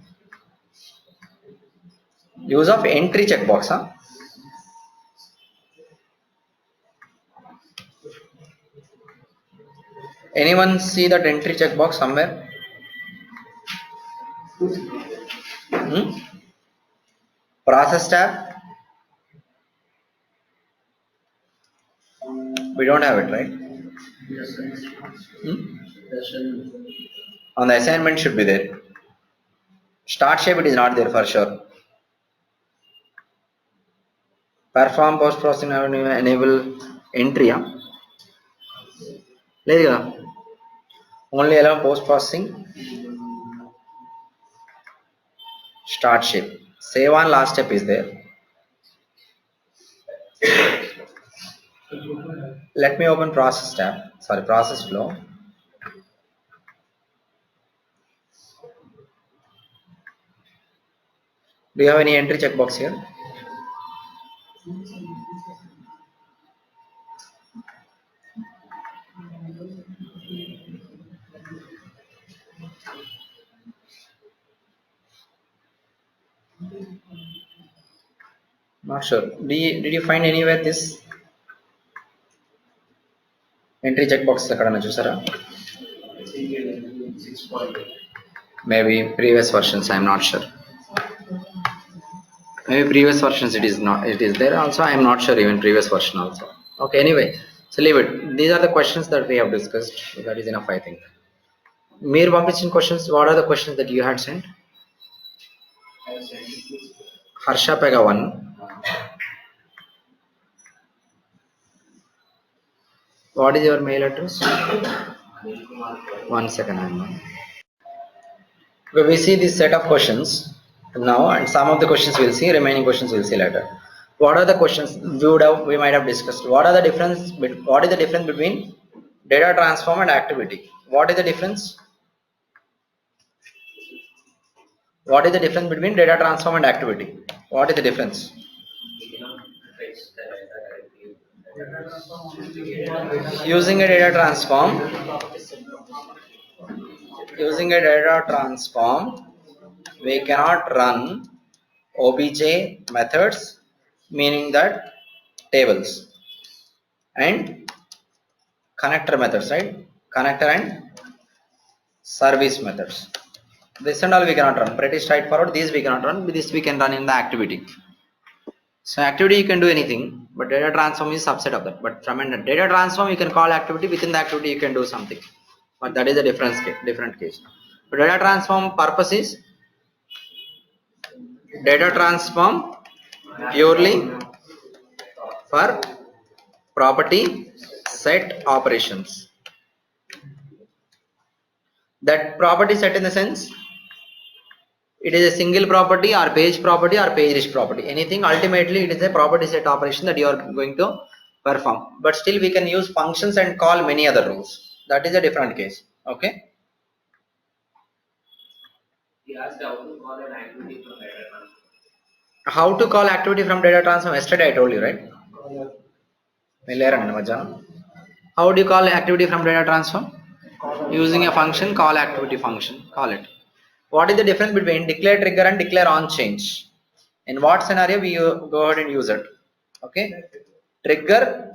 S1: Use of entry checkbox, huh? Anyone see that entry checkbox somewhere? Hmm? Process tab? We don't have it, right? Hmm? On the assignment should be there. Start shape, it is not there for sure. Perform post processing, enable entry, huh? Only allow post processing. Start shape. Save on last step is there. Let me open process tab. Sorry, process flow. Do you have any entry checkbox here? Not sure. Did you find anywhere this entry checkbox? Maybe previous versions, I am not sure. Maybe previous versions it is not, it is there also, I am not sure, even previous version also. Okay, anyway, so leave it. These are the questions that we have discussed. So that is enough, I think. Mere pumping questions. What are the questions that you had sent? Harsha Pega 1. What is your mail address? 1 second, I'm on. Okay, we see this set of questions now, and some of the questions we'll see, remaining questions we'll see later. What are the questions we might have discussed? What is the difference between data transform and activity? What is the difference? What is the difference between data transform and activity? What is the difference? Using a data transform, we cannot run obj methods, meaning that tables, and connector methods, right? Connector and service methods. This and all we cannot run. Pretty straightforward. These we cannot run. This we can run in the activity. So activity you can do anything, but data transform is subset of that. But from a data transform you can call activity. Within the activity you can do something. But that is a different case. But data transform purpose is data transform purely for property set operations. That property set in the sense it is a single property or page rich property. Anything ultimately it is a property set operation that you are going to perform. But still we can use functions and call many other rules. That is a different case. Okay.
S3: He asked how to call an activity from data transform.
S1: How to call activity from data transform? Yesterday I told you, right? How do you call activity from data transform? Using a function, call activity function. Call it. What is the difference between declare trigger and declare on change? In what scenario we go ahead and use it? Okay. Trigger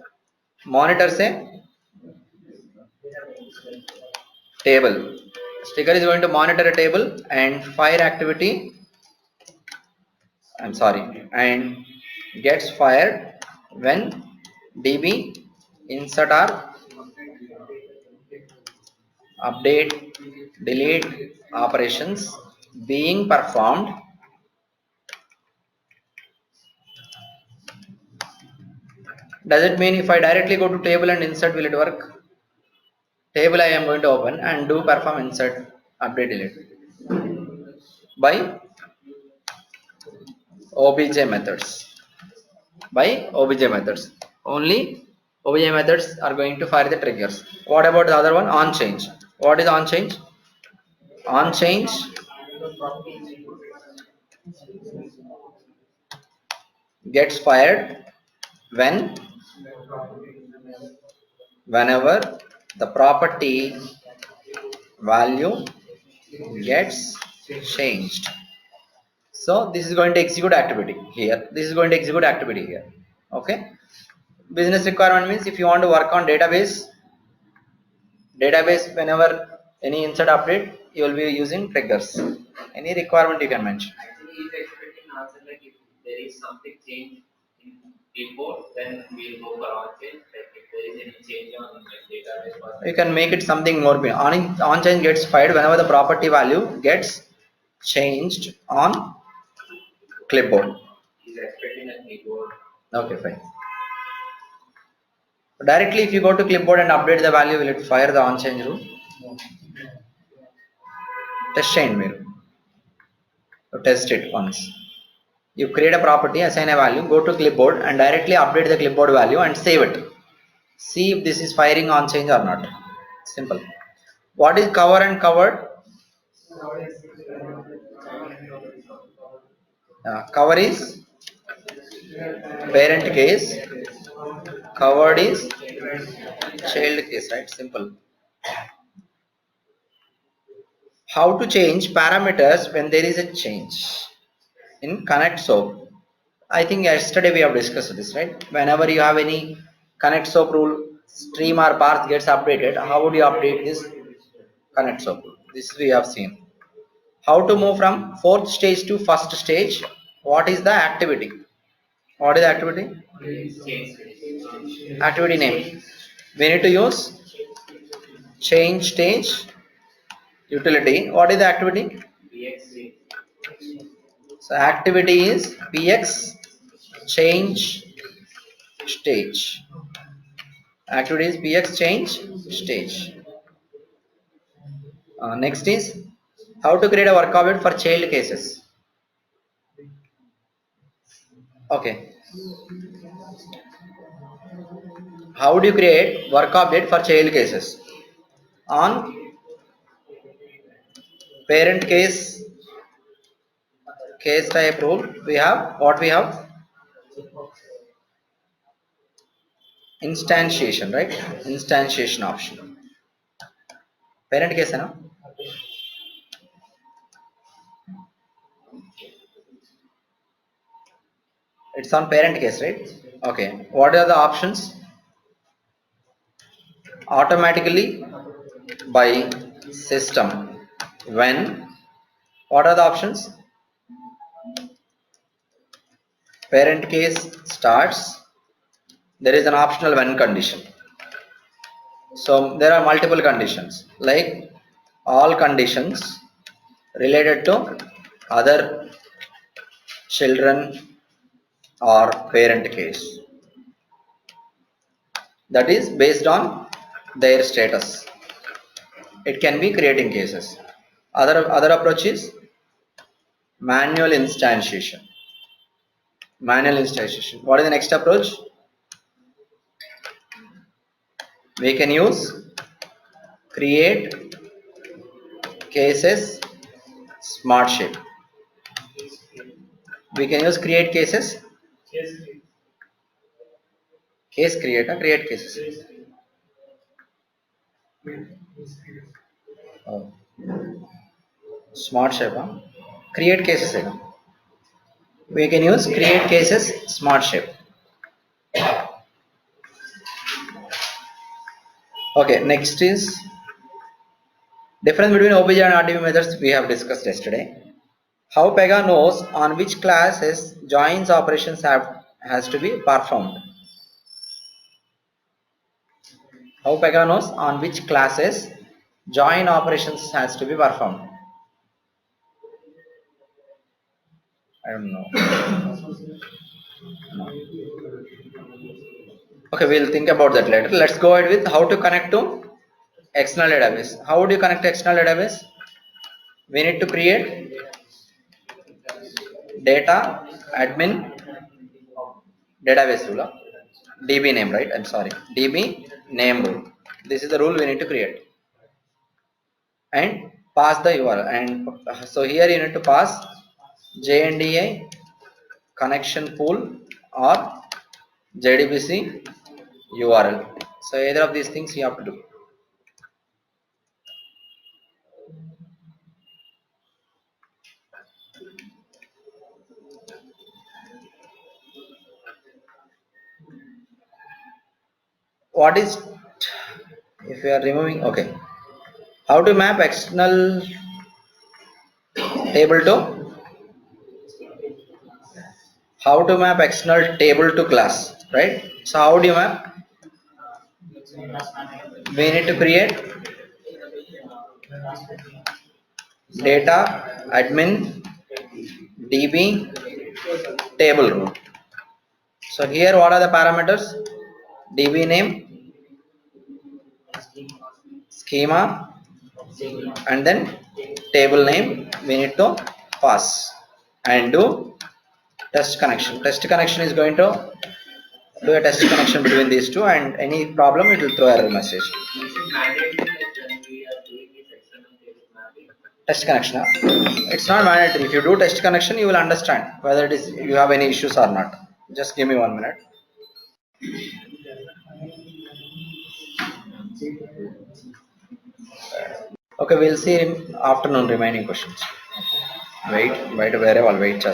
S1: monitors a table. Trigger is going to monitor a table and fire activity. I'm sorry, and gets fired when DB insert or update, delete operations being performed. Does it mean if I directly go to table and insert, will it work? Table I am going to open and do perform insert, update, delete by obj methods. By obj methods. Only obj methods are going to fire the triggers. What about the other one? On change. What is on change? On change gets fired when whenever the property value gets changed. So this is going to execute activity here. This is going to execute activity here. Okay. Business requirement means if you want to work on database whenever any insert update you will be using triggers. Any requirement you can mention.
S3: Actually, he's expecting answer like if there is something change in import, then we'll go for on change. Like if there is any change on like database or
S1: You can make it something more. On change gets fired whenever the property value gets changed on clipboard.
S3: he's expecting a keyboard.
S1: Okay, fine. Directly if you go to clipboard and update the value, will it fire the on change rule? Test change mirror. So test it once. You create a property, assign a value, go to clipboard and directly update the clipboard value and save it. See if this is firing on change or not. Simple. What is cover and covered? Cover is parent case, covered is child case, right? Simple. How to change parameters when there is a change in connect soap? I think yesterday we have discussed this, right? Whenever you have any connect soap rule, stream or path gets updated, how would you update this connect soap rule? This we have seen. How to move from fourth stage to first stage? What is the activity? What is the activity?
S3: Change.
S1: Activity name. We need to use change stage utility. What is the activity?
S3: PX.
S1: So activity is px change stage. Activity is px change stage. Next is how to create a work object for child cases. Okay. How do you create work object for child cases? On parent case type rule, we have what we have? Instantiation, right? Instantiation option. Parent case, na? It's on parent case, right? Okay. What are the options? Automatically by system when What are the options? Parent case starts. There is an optional when condition. So there are multiple conditions, like all conditions related to other children or parent case, that is based on their status. It can be creating cases. Other approach is manual instantiation. What is the next approach? We can use create cases smart shape. We can use create cases, case creator, create cases. Oh. Smart shape, huh? Create cases. We can use create cases smart shape. Okay, next is difference between OBJ and RDB methods we have discussed yesterday. How Pega knows on which classes joins operations has to be performed. How Pega knows on which classes join operations has to be performed. I don't know. No. Okay, we'll think about that later. Let's go ahead with how to connect to external database. How would you connect to external database? We need to create data admin database rule. DB name, right? I'm sorry. DB name rule. This is the rule we need to create. And pass the URL. And so here you need to pass JNDA connection pool or JDBC URL. So either of these things you have to do. What is, if we are removing, okay, how to map external table to, how to map external table to class, right? So how do you map? We need to create data admin DB table rule. So here what are the parameters? DB name, schema, and then table name we need to pass and do test connection. Test connection is going to do a test connection between these two, and any problem it will throw error message. Test connection, it's not mandatory. If you do test connection you will understand whether it is you have any issues or not. Just give me 1 minute. Okay, we'll see in afternoon remaining questions. Wait a very while, wait.